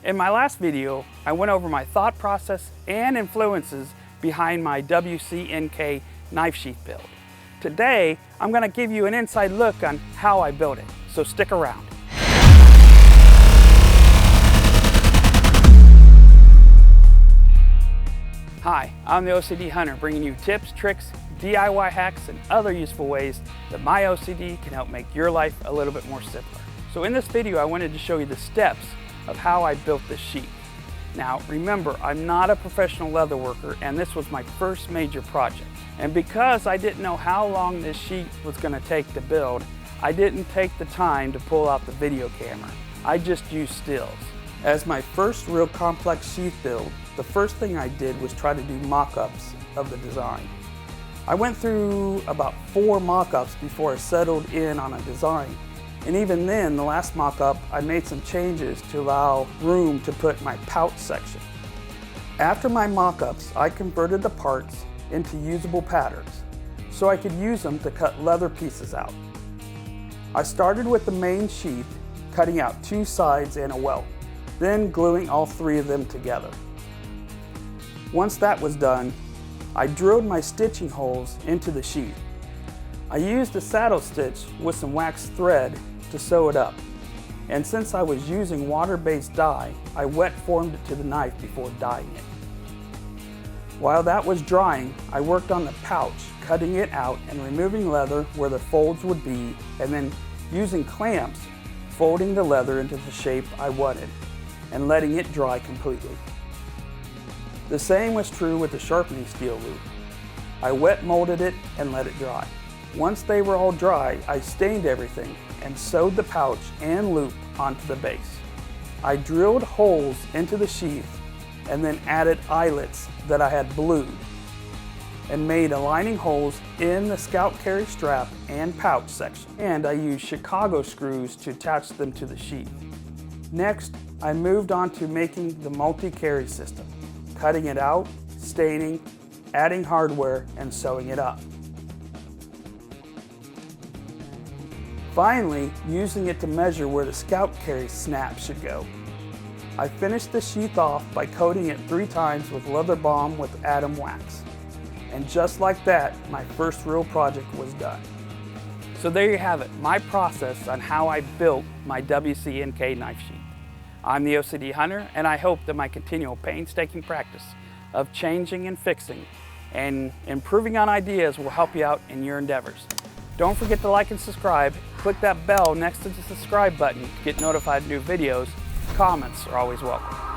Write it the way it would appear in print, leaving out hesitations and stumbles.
In my last video, I went over my thought process and influences behind my WCNK knife sheath build. Today, I'm going to give you an inside look on how I built it, so stick around. Hi, I'm the OCD Hunter, bringing you tips, tricks, DIY hacks, and other useful ways that my OCD can help make your life a little bit more simpler. So in this video, I wanted to show you the steps of how I built this sheath. Now remember, I'm not a professional leather worker, and this was my first major project. And because I didn't know how long this sheath was going to take to build, I didn't take the time to pull out the video camera. I just used stills. As my first real complex sheath build, the first thing I did was try to do mock-ups of the design. I went through about 4 mock-ups before I settled in on a design. And even then, the last mock-up, I made some changes to allow room to put my pouch section. After my mock-ups, I converted the parts into usable patterns so I could use them to cut leather pieces out. I started with the main sheath, cutting out 2 sides and a welt, then gluing all 3 of them together. Once that was done, I drilled my stitching holes into the sheath. I used a saddle stitch with some waxed thread to sew it up. And since I was using water-based dye, I wet formed it to the knife before dyeing it. While that was drying, I worked on the pouch, cutting it out and removing leather where the folds would be, and then using clamps, folding the leather into the shape I wanted and letting it dry completely. The same was true with the sharpening steel loop. I wet molded it and let it dry. Once they were all dry, I stained everything and sewed the pouch and loop onto the base. I drilled holes into the sheath and then added eyelets that I had blued and made aligning holes in the scalp carry strap and pouch section. And I used Chicago screws to attach them to the sheath. Next, I moved on to making the multi-carry system, cutting it out, staining, adding hardware, and sewing it up. Finally, using it to measure where the scalp carry snap should go. I finished the sheath off by coating it 3 times with leather balm with Atom wax. And just like that, my first real project was done. So there you have it, my process on how I built my WCNK knife sheath. I'm the OCD Hunter, and I hope that my continual painstaking practice of changing and fixing and improving on ideas will help you out in your endeavors. Don't forget to like and subscribe. Click that bell next to the subscribe button to get notified of new videos. Comments are always welcome.